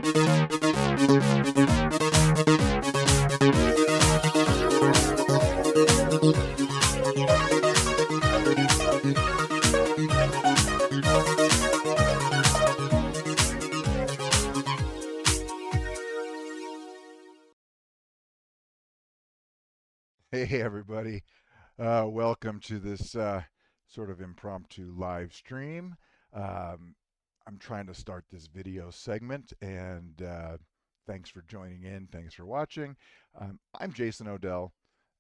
Hey, everybody. Welcome to this sort of impromptu live stream. Um, I'm trying to start this video segment, and thanks for joining in. Thanks for watching. I'm Jason Odell,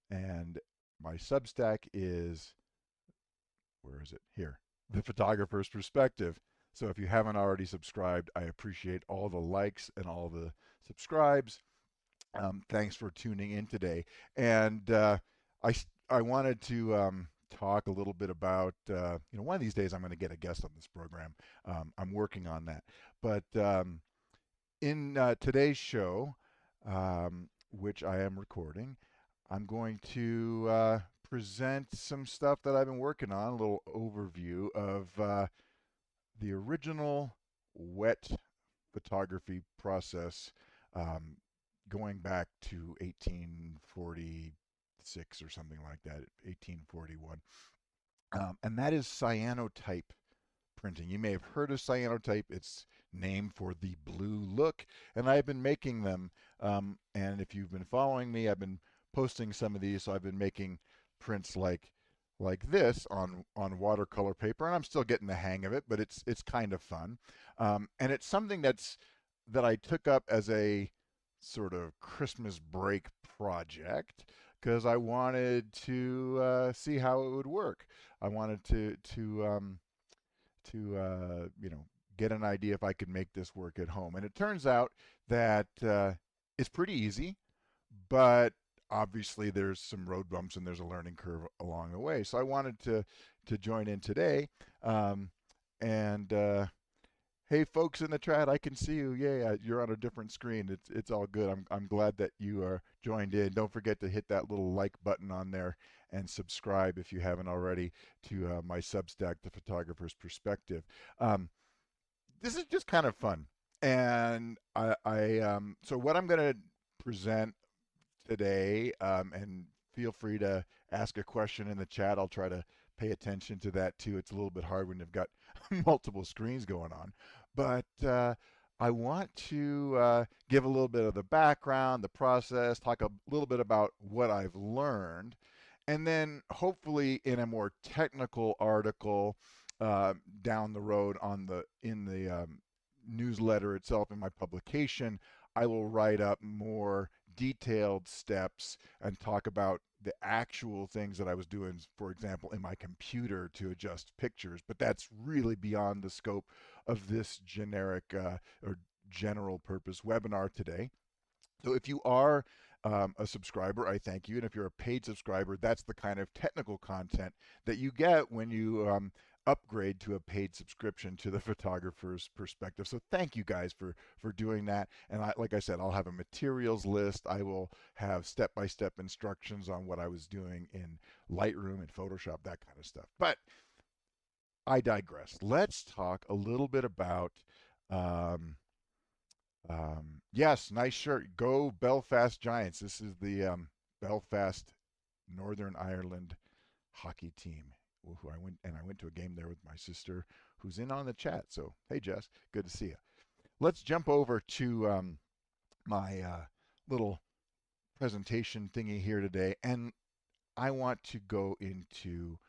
and my Substack is, where is it? Here, The Photographer's Perspective. So if you haven't already subscribed, I appreciate all the likes and all the subscribes. Thanks for tuning in today. And I wanted to talk a little bit about, one of these days I'm going to get a guest on this program. I'm working on that. But in today's show, which I am recording, I'm going to present some stuff that I've been working on, a little overview of the original wet photography process, um, going back to 1846 or something like that, 1841. And that is cyanotype printing. You may have heard of cyanotype. It's named for the blue look, and I've been making them. And if you've been following me, I've been posting some of these. So I've been making prints like this on watercolor paper, and I'm still getting the hang of it, but it's kind of fun. And it's something that I took up as a sort of Christmas break project because I wanted to see how it would work. I wanted to get an idea if I could make this work at home. And it turns out that it's pretty easy, but obviously there's some road bumps and there's a learning curve along the way. So I wanted to join in today. And hey, folks in the chat, I can see you. Yeah, you're on a different screen. It's all good. I'm glad that you are joined in. Don't forget to hit that little like button on there and subscribe if you haven't already to my Substack, The Photographer's Perspective. This is just kind of fun, and so what I'm going to present today, and feel free to ask a question in the chat. I'll try to pay attention to that too. It's a little bit hard when you've got multiple screens going on. But I want to give a little bit of the background, the process, talk a little bit about what I've learned, and then hopefully in a more technical article down the road in the newsletter itself, in my publication, I will write up more detailed steps and talk about the actual things that I was doing, for example, in my computer to adjust pictures. But that's really beyond the scope of this generic or general purpose webinar today. So if you are a subscriber, I thank you. And if you're a paid subscriber, that's the kind of technical content that you get when you upgrade to a paid subscription to the Photographer's Perspective. So thank you guys for doing that. And like I said, I'll have a materials list. I will have step-by-step instructions on what I was doing in Lightroom and Photoshop, that kind of stuff. But I digress. Let's talk a little bit about yes, nice shirt. Go Belfast Giants. This is the Belfast, Northern Ireland hockey team. Who I went to a game there with my sister, who's in on the chat. So hey, Jess, good to see you. Let's jump over to my little presentation thingy here today, and I want to go into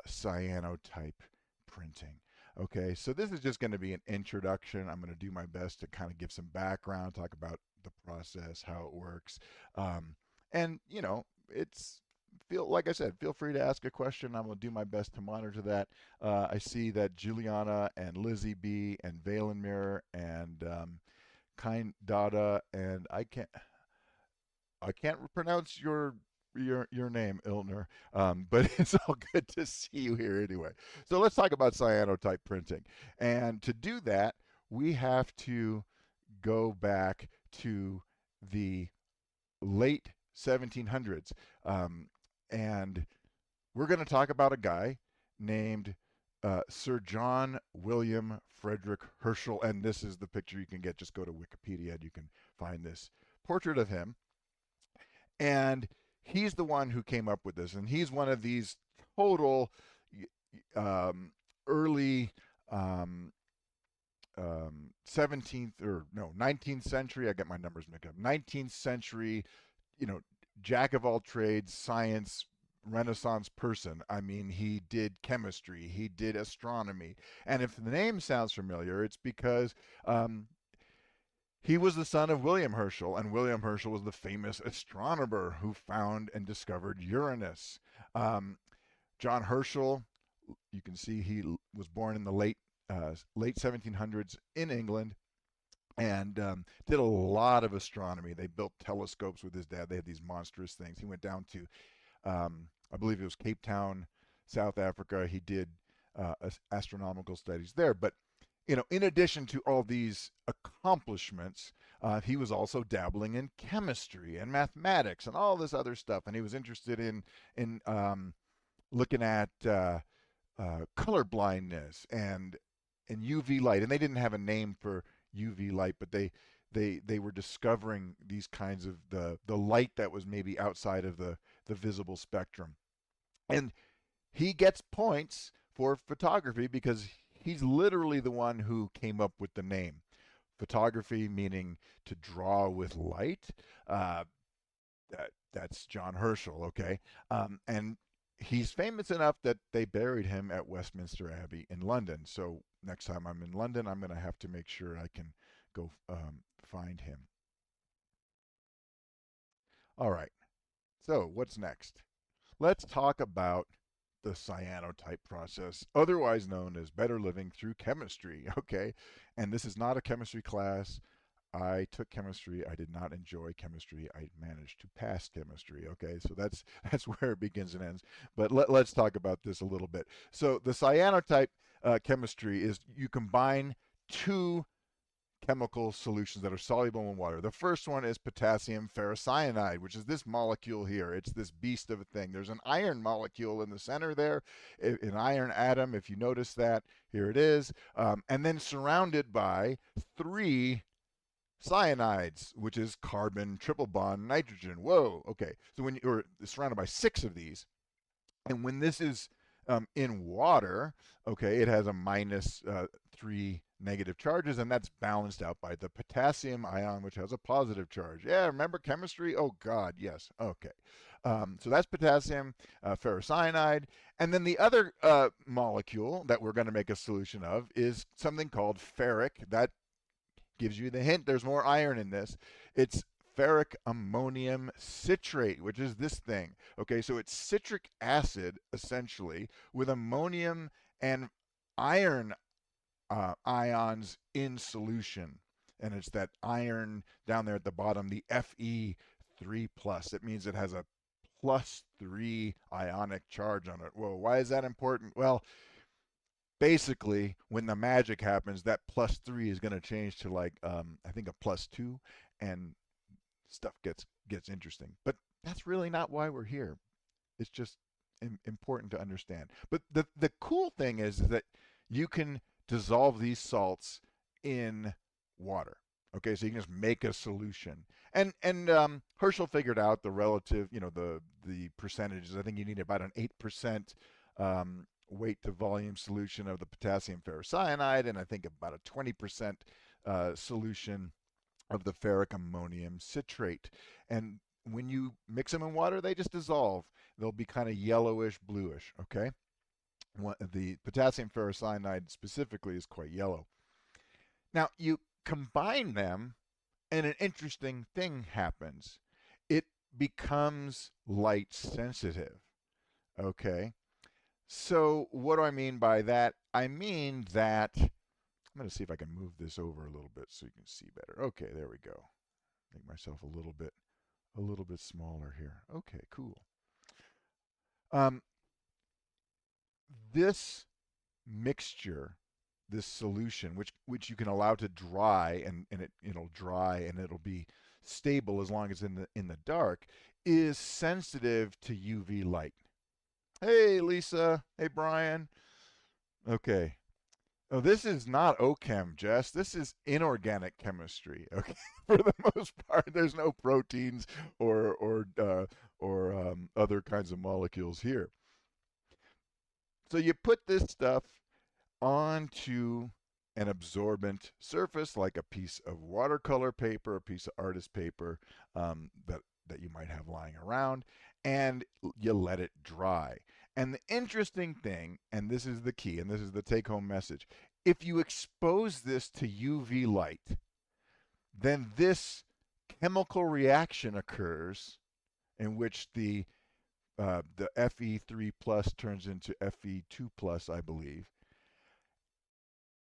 cyanotype printing. Okay, so this is just going to be an introduction. I'm going to do my best to kind of give some background, talk about the process, how it works, and it's like I said, feel free to ask a question. I'm going to do my best to monitor that. I see that Juliana and Lizzie B and Valen Mirror and Kind Dada, and I can't pronounce your name, Ilner, but it's all good to see you here anyway. So let's talk about cyanotype printing. And to do that, we have to go back to the late 1700s. And we're going to talk about a guy named Sir John William Frederick Herschel, and this is the picture you can get. Just go to Wikipedia and you can find this portrait of him. And he's the one who came up with this, and he's one of these total um, early um, 17th or no 19th century. I get my numbers mixed up. 19th century, you know, jack of all trades, science renaissance person. I mean, he did chemistry, he did astronomy, and if the name sounds familiar, it's because he was the son of William Herschel, and William Herschel was the famous astronomer who found and discovered Uranus. Um, John Herschel, you can see he was born in the late 1700s in England, and did a lot of astronomy. They built telescopes with his dad. They had these monstrous things. He went down to, I believe it was Cape Town, South Africa. He did astronomical studies there. But in addition to all these accomplishments, he was also dabbling in chemistry and mathematics and all this other stuff. And he was interested in looking at color blindness and UV light. And they didn't have a name for UV light, but they were discovering these kinds of the light that was maybe outside of the visible spectrum. And he gets points for photography because he's literally the one who came up with the name. Photography meaning to draw with light. That's John Herschel, okay? And he's famous enough that they buried him at Westminster Abbey in London. So next time I'm in London, I'm going to have to make sure I can go find him. All right. So what's next? Let's talk about the cyanotype process, otherwise known as better living through chemistry. Okay. And this is not a chemistry class. I took chemistry. I did not enjoy chemistry. I managed to pass chemistry. Okay, so that's where it begins and ends. But let's talk about this a little bit. So the cyanotype chemistry is you combine two chemical solutions that are soluble in water. The first one is potassium ferrocyanide, which is this molecule here. It's this beast of a thing. There's an iron molecule in the center there, an iron atom, if you notice that. Here it is. And then surrounded by three cyanides, which is carbon, triple bond, nitrogen. Whoa, okay. So when you're surrounded by six of these, and when this is in water, okay, it has a minus three negative charges, and that's balanced out by the potassium ion, which has a positive charge. Yeah, remember chemistry? Oh, God, yes. Okay. So that's potassium ferrocyanide. And then the other molecule that we're going to make a solution of is something called ferric. That gives you the hint there's more iron in this. It's ferric ammonium citrate, which is this thing. Okay, so it's citric acid essentially with ammonium and iron ions in solution. And it's that iron down there at the bottom, the Fe3 plus. It means it has a +3 ionic charge on it. Whoa, why is that important? Well, basically, when the magic happens, that +3 is going to change to like I think a +2, and stuff gets interesting. But that's really not why we're here. It's just important to understand. But the cool thing is that you can dissolve these salts in water. Okay, so you can just make a solution. And Herschel figured out the relative, the percentages. I think you need about an 8% weight to volume solution of the potassium ferrocyanide, and I think about a 20% solution of the ferric ammonium citrate. And when you mix them in water, they just dissolve. They'll be kind of yellowish, bluish, okay? The potassium ferrocyanide specifically is quite yellow. Now, you combine them, and an interesting thing happens. It becomes light sensitive, okay? So what do I mean by that? I mean that, I'm going to see if I can move this over a little bit so you can see better. Okay, there we go. Make myself a little bit smaller here. Okay, cool. This mixture, this solution, which you can allow to dry, and it'll dry and it'll be stable as long as in the dark, is sensitive to UV light. Hey Lisa, hey Brian. Okay. Oh, this is not OChem, Jess. This is inorganic chemistry. Okay, for the most part, there's no proteins or other kinds of molecules here. So you put this stuff onto an absorbent surface, like a piece of watercolor paper, a piece of artist paper that you might have lying around, and you let it dry. And the interesting thing, and this is the key, and this is the take-home message, if you expose this to UV light, then this chemical reaction occurs in which the Fe3 plus turns into Fe2 plus, I believe.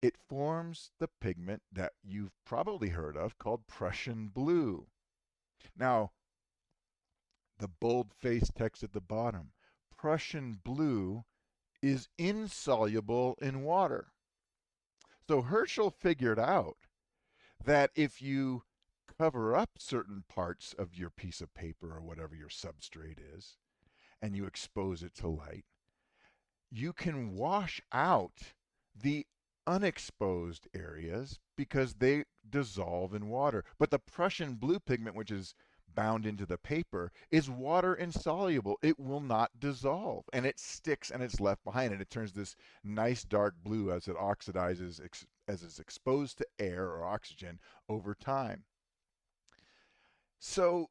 It forms the pigment that you've probably heard of called Prussian blue. Now, the bold-faced text at the bottom, Prussian blue is insoluble in water. So Herschel figured out that if you cover up certain parts of your piece of paper or whatever your substrate is, and you expose it to light, you can wash out the unexposed areas because they dissolve in water. But the Prussian blue pigment, which is bound into the paper, is water insoluble. It will not dissolve, and it sticks and it's left behind, and it turns this nice dark blue as it oxidizes, as it's exposed to air or oxygen over time. So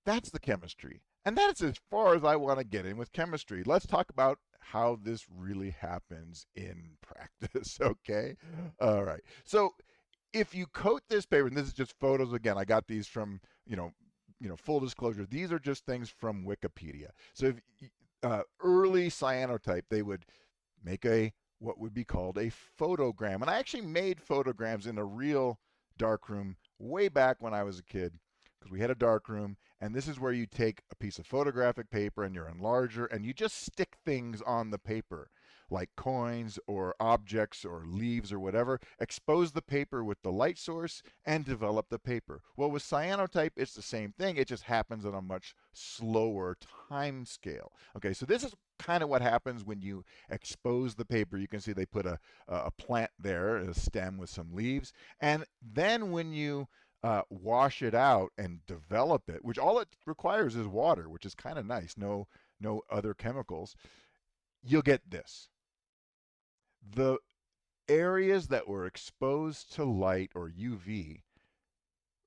that's the chemistry. And that's as far as I want to get in with chemistry. Let's talk about how this really happens in practice, okay? All right. So if you coat this paper, and this is just photos again, I got these from, full disclosure, these are just things from Wikipedia. So if early cyanotype, they would make a what would be called a photogram. And I actually made photograms in a real darkroom way back when I was a kid because we had a darkroom, and this is where you take a piece of photographic paper and your enlarger and you just stick things on the paper like coins or objects or leaves or whatever, expose the paper with the light source and develop the paper. Well, with cyanotype, it's the same thing. It just happens on a much slower time scale. Okay, so this is kind of what happens when you expose the paper. You can see they put a plant there, a stem with some leaves. And then when you wash it out and develop it, which all it requires is water, which is kind of nice, no other chemicals, you'll get this. The areas that were exposed to light or UV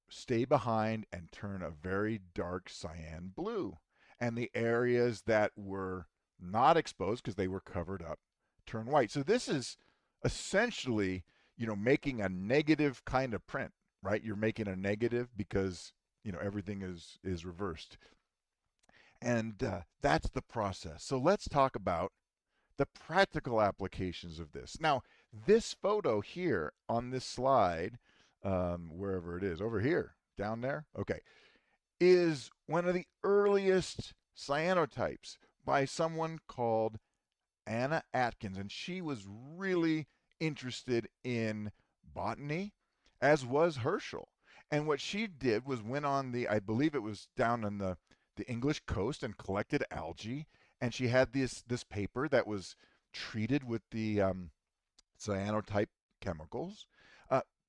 stay behind and turn a very dark cyan blue. And the areas that were not exposed because they were covered up turn white. So this is essentially, making a negative kind of print, right? You're making a negative because, everything is reversed. And that's the process. So let's talk about the practical applications of this. Now, this photo here on this slide, wherever it is, over here, down there, okay, is one of the earliest cyanotypes by someone called Anna Atkins. And she was really interested in botany, as was Herschel. And what she did was went on I believe it was down on the English coast and collected algae. And she had this paper that was treated with the cyanotype chemicals,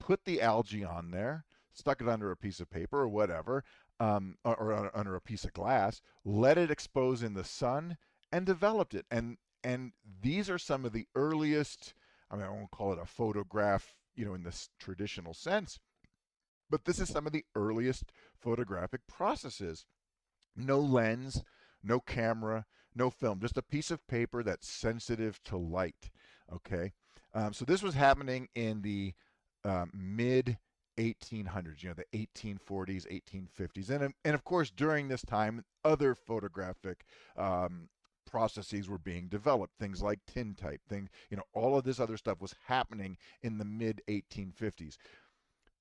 put the algae on there, stuck it under a piece of paper or whatever, or under a piece of glass, let it expose in the sun, and developed it. And these are some of the earliest. I mean, I won't call it a photograph, in this traditional sense, but this is some of the earliest photographic processes. No lens, no camera, no film, just a piece of paper that's sensitive to light. Okay, so this was happening in the mid 1800s, the 1840s, 1850s, and of course during this time, other photographic processes were being developed. Things like tintype, all of this other stuff was happening in the mid 1850s.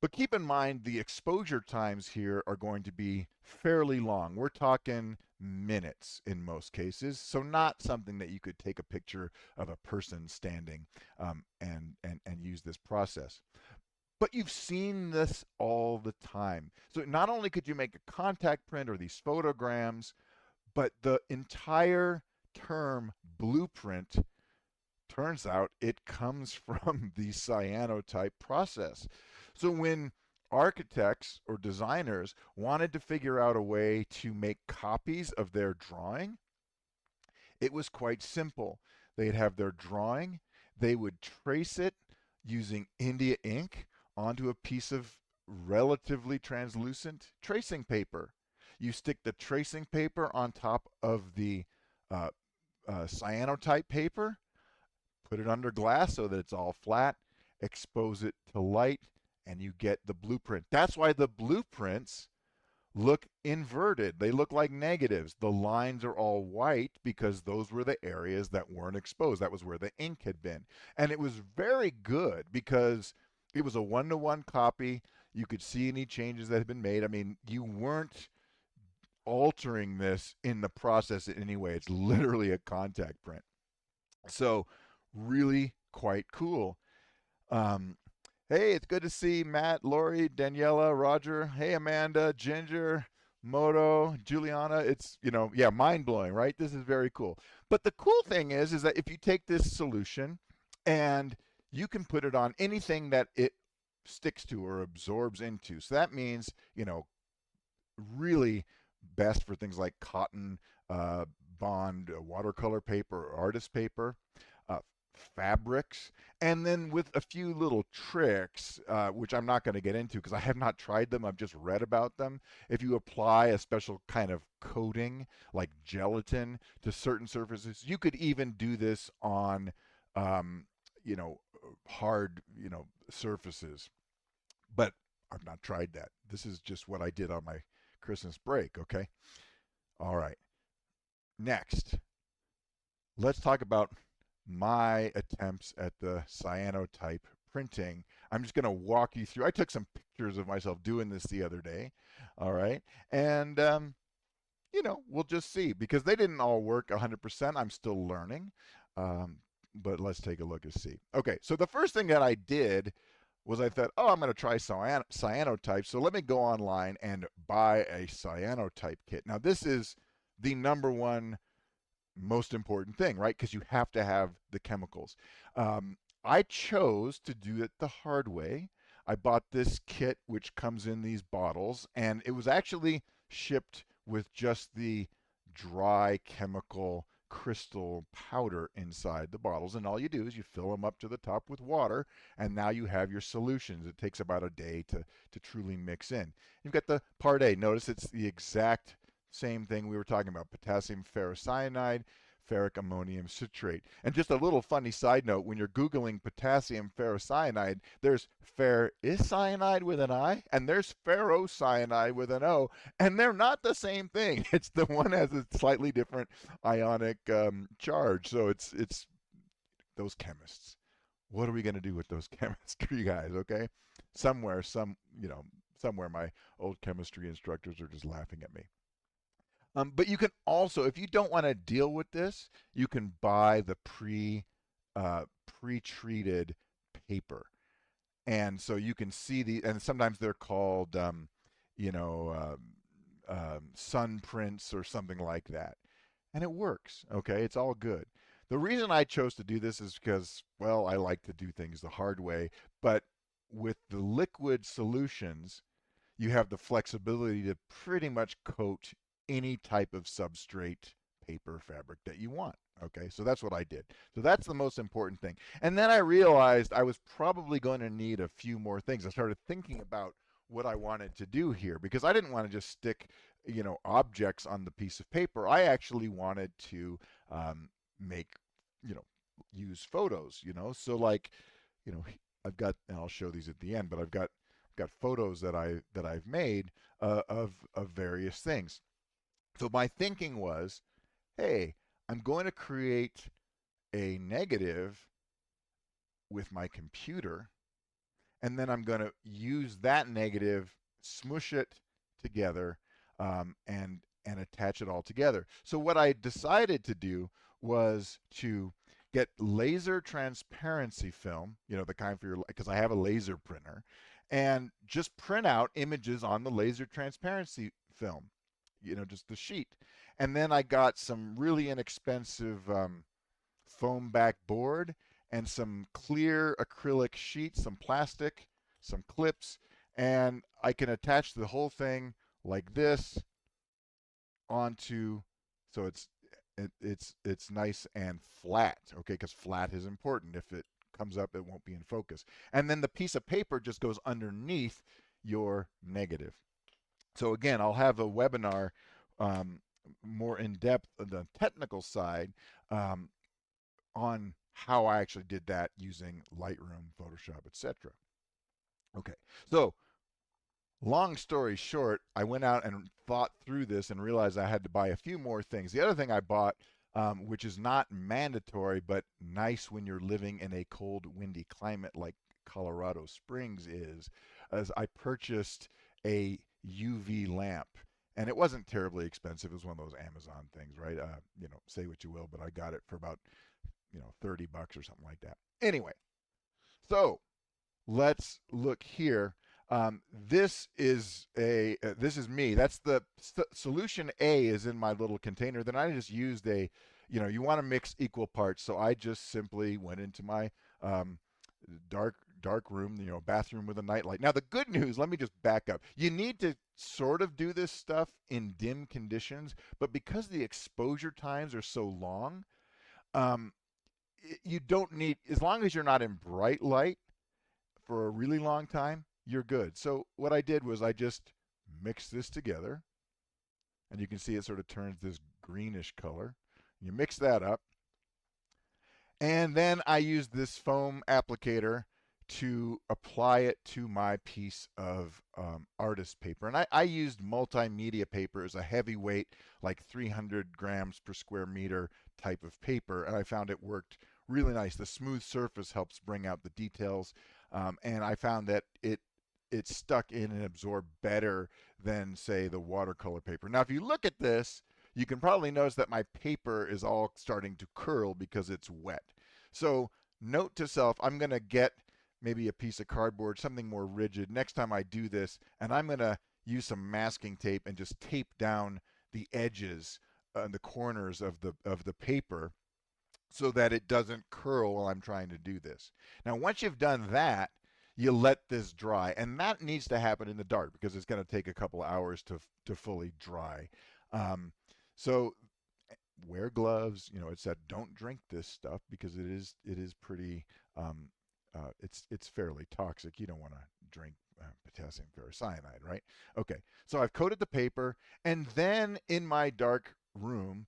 But keep in mind the exposure times here are going to be fairly long. We're talking minutes in most cases, so not something that you could take a picture of a person standing and use this process. But you've seen this all the time. So not only could you make a contact print or these photograms, but the entire term blueprint Turns out it comes from the cyanotype process. So when architects or designers wanted to figure out a way to make copies of their drawing, it was quite simple. They'd have their drawing, they would trace it using India ink onto a piece of relatively translucent tracing paper. You stick the tracing paper on top of the uh, cyanotype paper, put it under glass so that it's all flat, expose it to light, and you get the blueprint. That's why the blueprints look inverted. They look like negatives. The lines are all white because those were the areas that weren't exposed. That was where the ink had been. And it was very good because it was a one-to-one copy. You could see any changes that had been made. I mean, you weren't altering this in the process in any way. It's literally a contact print. So really quite cool. Um, hey, it's good to see Matt, Lori, Daniela, Roger. Hey, Amanda, Ginger, Moto, Juliana. It's, yeah, mind blowing, right? This is very cool. But the cool thing is that if you take this solution and you can put it on anything that it sticks to or absorbs into. So that means, really best for things like cotton, uh, bond, watercolor paper, or artist paper, uh, fabrics, and then with a few little tricks, which I'm not going to get into because I have not tried them. I've just read about them. If you apply a special kind of coating like gelatin to certain surfaces, you could even do this on, um, you know, hard, surfaces. But I've not tried that. This is just what I did on my Christmas break, okay? All right. Next, let's talk about my attempts at the cyanotype printing. I'm just going to walk you through. I took some pictures of myself doing this the other day. All right. And, we'll just see because they didn't all work 100%. I'm still learning. Um, but let's take a look and see. Okay. So the first thing that I did was I thought, oh, I'm going to try cyanotype. So let me go online and buy a cyanotype kit. Now, this is the number one most important thing, right? Because you have to have the chemicals. I chose to do it the hard way. I bought this kit, which comes in these bottles, and it was actually shipped with just the dry chemical crystal powder inside the bottles. And all you do is you fill them up to the top with water, and now you have your solutions. It takes about a day to truly mix in. You've got the part A. Notice it's the exact same thing we were talking about: potassium ferrocyanide, ferric ammonium citrate. And just a little funny side note, when you're Googling potassium ferrocyanide, there's ferricyanide with an I, and there's ferrocyanide with an O, and they're not the same thing. It's the one has a slightly different ionic charge. So it's those chemists. What are we going to do with those chemistry guys, okay? Somewhere my old chemistry instructors are just laughing at me. But you can also, if you don't want to deal with this, you can buy the pre-treated paper, and so you can see and sometimes they're called, you know, sun prints or something like that, and it works. Okay, it's all good. The reason I chose to do this is because, well, I like to do things the hard way, but with the liquid solutions, you have the flexibility to pretty much coat any type of substrate, paper, fabric that you want. Okay, so that's what I did. So that's the most important thing. And then I realized I was probably going to need a few more things. I started thinking about what I wanted to do here because I didn't want to just stick, objects on the piece of paper. I actually wanted to make, use photos. So like, you know, I've got, and I'll show these at the end, but I've got photos that I've made of various things. So my thinking was, hey, I'm going to create a negative with my computer, and then I'm going to use that negative, smush it together, and attach it all together. So what I decided to do was to get laser transparency film, the kind for your, because I have a laser printer, and just print out images on the laser transparency film, just the sheet. And then I got some really inexpensive foam back board, and some clear acrylic sheets, some plastic, some clips, and I can attach the whole thing like this onto, so it's nice and flat, okay, because flat is important. If it comes up, it won't be in focus. And then the piece of paper just goes underneath your negative. So again, I'll have a webinar um, more in depth on the technical side um, on how I actually did that using Lightroom, Photoshop, etc. Okay, so long story short, I went out and thought through this and realized I had to buy a few more things. The other thing I bought, which is not mandatory but nice when you're living in a cold, windy climate like Colorado Springs is I purchased a UV lamp. And it wasn't terribly expensive. It was one of those Amazon things, right? Say what you will, but I got it for about, $30 or something like that. Anyway, so let's look here. This is me. That's the solution A is in my little container. Then I just used you want to mix equal parts. So I just simply went into my um, dark room, bathroom with a nightlight. Now the good news, let me just back up. You need to sort of do this stuff in dim conditions, but because the exposure times are so long, um, you don't need, as long as you're not in bright light for a really long time, you're good. So what I did was I just mixed this together, and you can see it sort of turns this greenish color. You mix that up, and then I used this foam applicator to apply it to my piece of artist paper. And I used multimedia paper as a heavyweight, like 300 grams per square meter type of paper, and I found it worked really nice. The smooth surface helps bring out the details, and I found that it stuck in and absorbed better than, say, the watercolor paper. Now, if you look at this, you can probably notice that my paper is all starting to curl because it's wet. So note to self, I'm going to get maybe a piece of cardboard, something more rigid next time I do this, and I'm going to use some masking tape and just tape down the edges and the corners of the paper so that it doesn't curl while I'm trying to do this. Now, once you've done that, you let this dry, and that needs to happen in the dark because it's going to take a couple of hours to fully dry. So wear gloves. It said don't drink this stuff because it is pretty it's fairly toxic. You don't want to drink potassium ferrocyanide, right? Okay, so I've coated the paper, and then in my dark room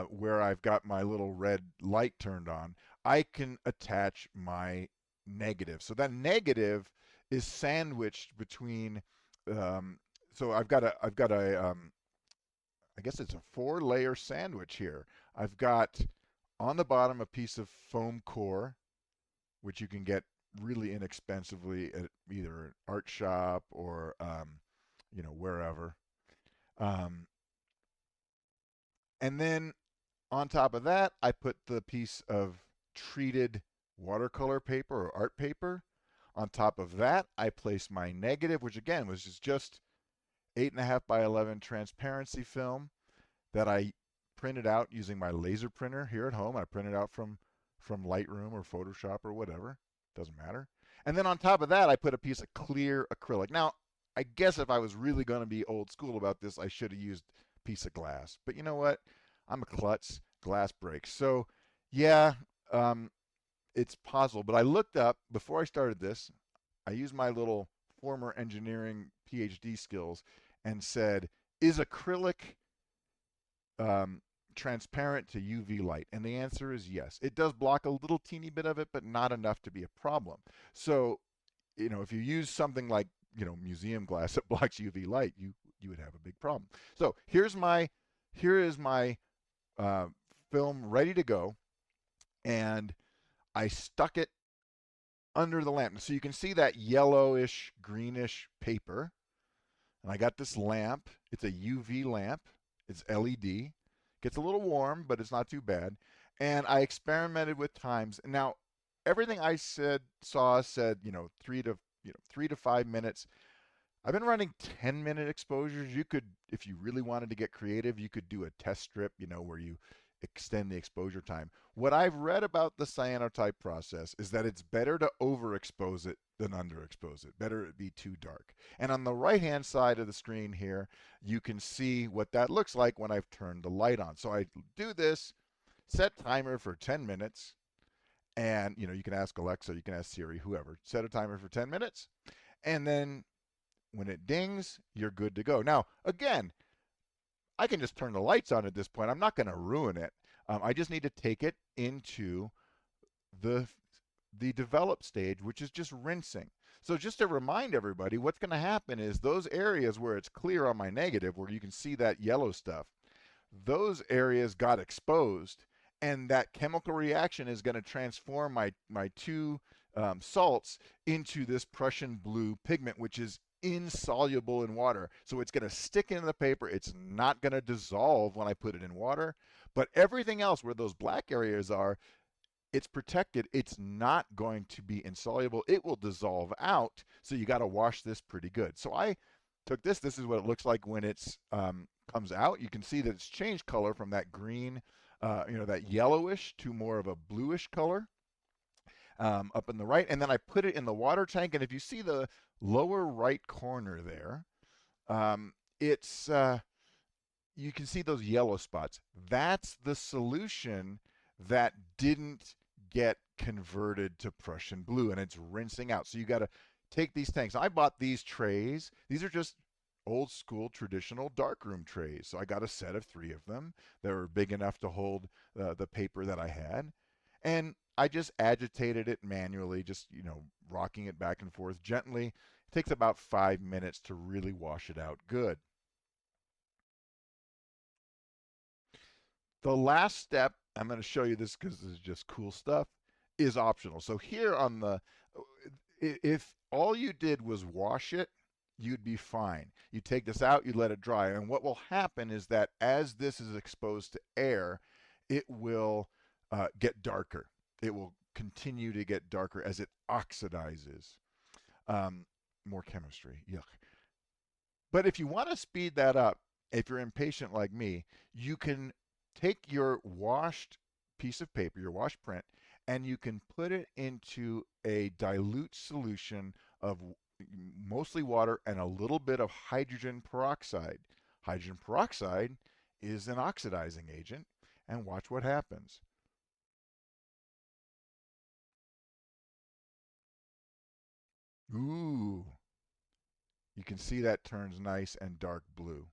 where I've got my little red light turned on, I can attach my negative. So that negative is sandwiched between. So I've got a I guess it's a 4-layer sandwich here. I've got on the bottom a piece of foam core, which you can get really inexpensively at either an art shop or wherever. Um, and then on top of that, I put the piece of treated watercolor paper or art paper. On top of that, I place my negative, which again was just 8.5 by 11 transparency film that I printed out using my laser printer here at home. I printed out from Lightroom or Photoshop or whatever. Doesn't matter. And then on top of that, I put a piece of clear acrylic. Now, I guess if I was really going to be old school about this, I should have used a piece of glass. But you know what? I'm a klutz. Glass breaks. So, yeah, it's possible. But I looked up before I started this. I used my little former engineering PhD skills and said, is acrylic transparent to UV light? And the answer is yes. It does block a little teeny bit of it, but not enough to be a problem. So, if you use something like, museum glass that blocks UV light, you would have a big problem. So here is my film ready to go, and I stuck it under the lamp. So you can see that yellowish, greenish paper. And I got this lamp. It's a UV lamp. It's LED. Gets a little warm, but it's not too bad. And I experimented with times. Now, everything I said 3 to 5 minutes. I've been running 10-minute exposures. You could, if you really wanted to get creative, you could do a test strip, where you extend the exposure time. What I've read about the cyanotype process is that it's better to overexpose it than underexpose it. Better it be too dark. And on the right-hand side of the screen here, you can see what that looks like when I've turned the light on. So I do this, set timer for 10 minutes, and you can ask Alexa, you can ask Siri, whoever, set a timer for 10 minutes, and then when it dings, you're good to go. Now, again, I can just turn the lights on at this point. I'm not going to ruin it. I just need to take it into the the develop stage, which is just rinsing. So just to remind everybody, what's going to happen is those areas where it's clear on my negative, where you can see that yellow stuff, those areas got exposed, and that chemical reaction is going to transform my two salts into this Prussian blue pigment, which is insoluble in water. So it's going to stick in the paper. It's not going to dissolve when I put it in water. But everything else where those black areas are, it's protected. It's not going to be insoluble. It will dissolve out. So you got to wash this pretty good. So I took this. This is what it looks like when it's comes out. You can see that it's changed color from that green, that yellowish to more of a bluish color up in the right. And then I put it in the water tank. And if you see the lower right corner there, it's you can see those yellow spots. That's the solution that didn't get converted to Prussian blue, and it's rinsing out. So you got to take these tanks. I bought these trays. These are just old school traditional darkroom trays. So I got a set of 3 of them. They were big enough to hold the paper that I had. And I just agitated it manually, just, rocking it back and forth gently. It takes about 5 minutes to really wash it out good. The last step, I'm going to show you this because this is just cool stuff, is optional. So here on if all you did was wash it, you'd be fine. You take this out, you let it dry. And what will happen is that as this is exposed to air, it will get darker. It will continue to get darker as it oxidizes. More chemistry, yuck. But if you want to speed that up, if you're impatient like me, you can take your washed piece of paper, your washed print, and you can put it into a dilute solution of mostly water and a little bit of hydrogen peroxide. Hydrogen peroxide is an oxidizing agent, and watch what happens. Ooh, you can see that turns nice and dark blue.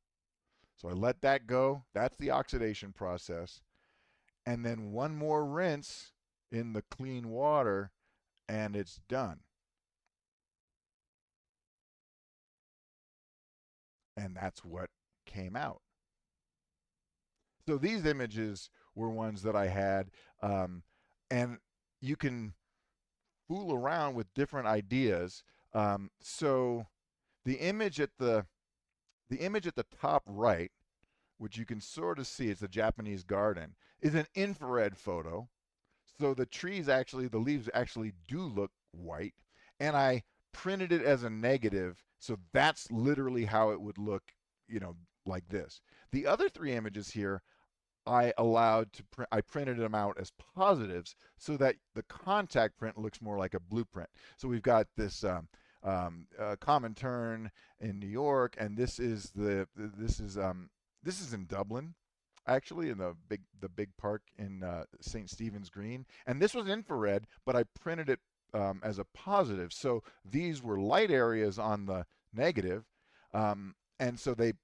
So I let that go. That's the oxidation process. And then one more rinse in the clean water, and it's done. And that's what came out. So these images were ones that I had, and you can fool around with different ideas. So the image at the top right, which you can sort of see, it's a Japanese garden, is an infrared photo. So the the leaves actually do look white. And I printed it as a negative. So that's literally how it would look, like this. The other 3 images here, I printed them out as positives so that the contact print looks more like a blueprint. So we've got this common tern in New York, and this is in Dublin, actually, in the big park in St. Stephen's Green. And this was infrared, but I printed it as a positive. So these were light areas on the negative, and so they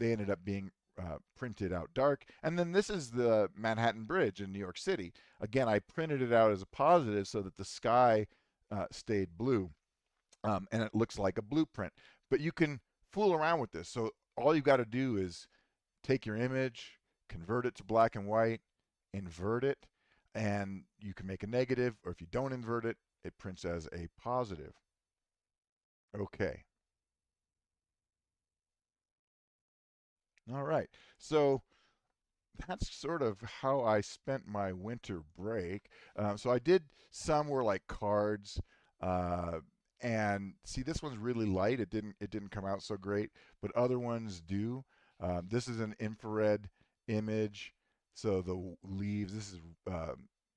ended up being printed out dark. And then this is the Manhattan Bridge in New York City. Again, I printed it out as a positive so that the sky stayed blue, and it looks like a blueprint. But you can fool around with this. So all you've got to do is take your image, convert it to black and white, invert it, and you can make a negative, or if you don't invert it, it prints as a positive. Okay. All right. So that's sort of how I spent my winter break. So I did some were like cards, uh, and see this one's really light. It didn't come out so great, but other ones do. This is an infrared image. So the leaves, this is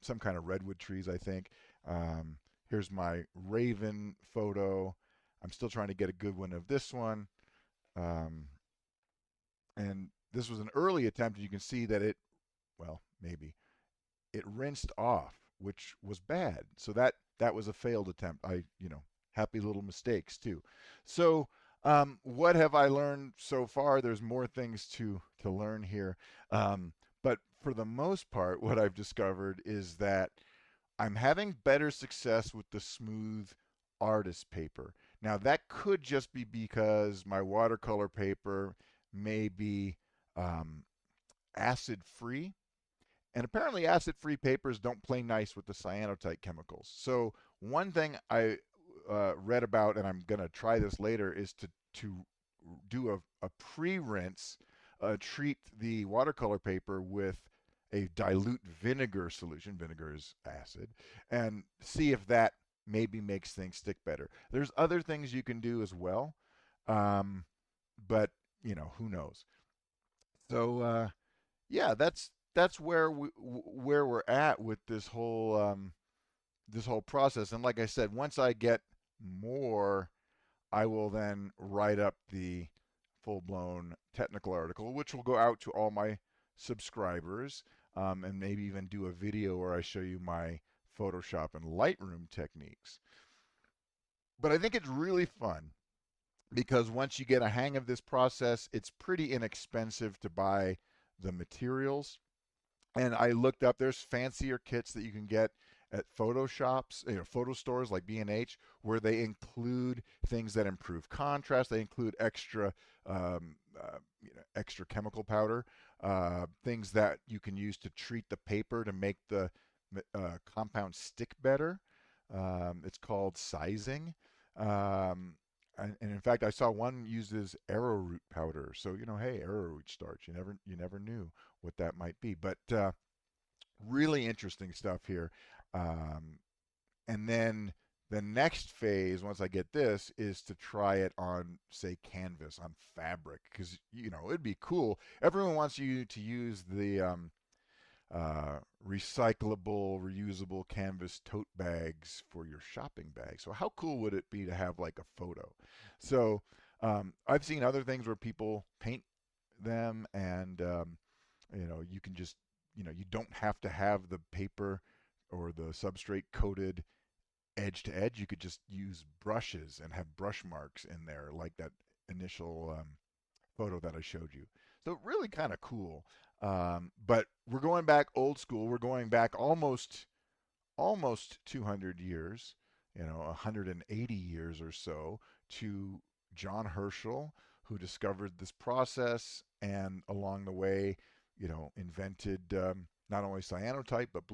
some kind of redwood trees, I think. Um, Here's my raven photo. I'm still trying to get a good one of this one. Um, and this was an early attempt. You can see that it, well, maybe it rinsed off, which was bad. So that was a failed attempt. Happy little mistakes too. So what have I learned so far? There's more things to learn here, but for the most part, what I've discovered is that I'm having better success with the smooth artist paper. Now that could just be because my watercolor paper may be um, acid free, and apparently, acid-free papers don't play nice with the cyanotype chemicals. So one thing I read about, and I'm going to try this later, is to do a pre-rinse, treat the watercolor paper with a dilute vinegar solution. Vinegar is acid, and see if that maybe makes things stick better. There's other things you can do as well, um, but who knows. So yeah, that's where we're at with this whole process. And like I said, once I get more, I will then write up the full blown technical article, which will go out to all my subscribers, and maybe even do a video where I show you my Photoshop and Lightroom techniques. But I think it's really fun because once you get a hang of this process, it's pretty inexpensive to buy the materials. And I looked up, there's fancier kits that you can get at Photoshops, photo stores like B&H, where they include things that improve contrast. They include extra chemical powder, things that you can use to treat the paper to make the compound stick better. It's called sizing. And in fact, I saw one uses arrowroot powder. So hey, arrowroot starch. You never knew what that might be. But really interesting stuff here. Um, and then the next phase, once I get this, is to try it on, say, canvas, on fabric, because it'd be cool. Everyone wants you to use the recyclable, reusable canvas tote bags for your shopping bag. So how cool would it be to have like a photo? So I've seen other things where people paint them, and you can just you don't have to have the paper or the substrate coated edge to edge. You could just use brushes and have brush marks in there, like that initial photo that I showed you. So really kind of cool. But we're going back old school. We're going back almost 200 years, 180 years or so, to John Herschel, who discovered this process and along the way, invented not only cyanotype but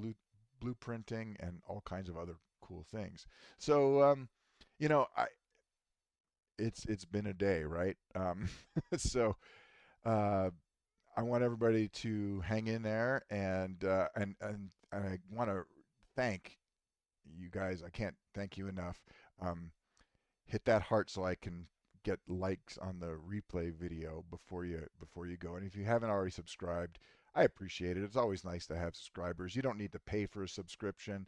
blueprinting and all kinds of other cool things. So, I it's been a day, right? So uh, I want everybody to hang in there, and I want to thank you guys. I can't thank you enough. Um, Hit that heart so I can get likes on the replay video before you go. And if you haven't already subscribed, I appreciate it. It's always nice to have subscribers. You don't need to pay for a subscription.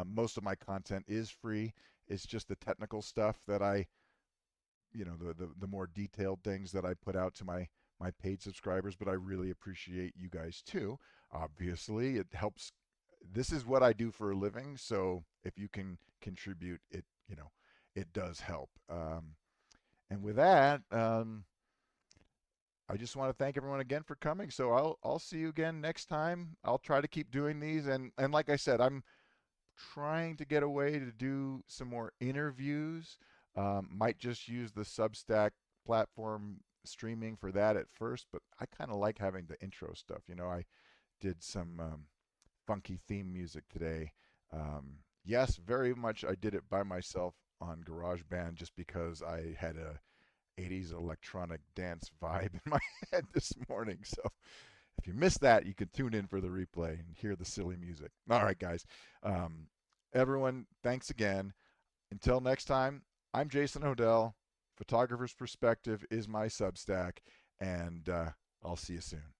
Most of my content is free. It's just the technical stuff that the more detailed things that I put out to my paid subscribers. But I really appreciate you guys too. Obviously, it helps. This is what I do for a living, so if you can contribute, it does help. And with that, I just want to thank everyone again for coming. So I'll see you again next time. I'll try to keep doing these, and like I said, I'm trying to get a way to do some more interviews. Might just use the Substack platform streaming for that at first, but I kind of like having the intro stuff. I did some funky theme music today. Yes, very much I did it by myself on GarageBand just because I had a 80s electronic dance vibe in my head this morning. So if you missed that, you can tune in for the replay and hear the silly music. All right, guys. Um, Everyone, thanks again. Until next time, I'm Jason Odell. Photographer's Perspective is my Substack, and I'll see you soon.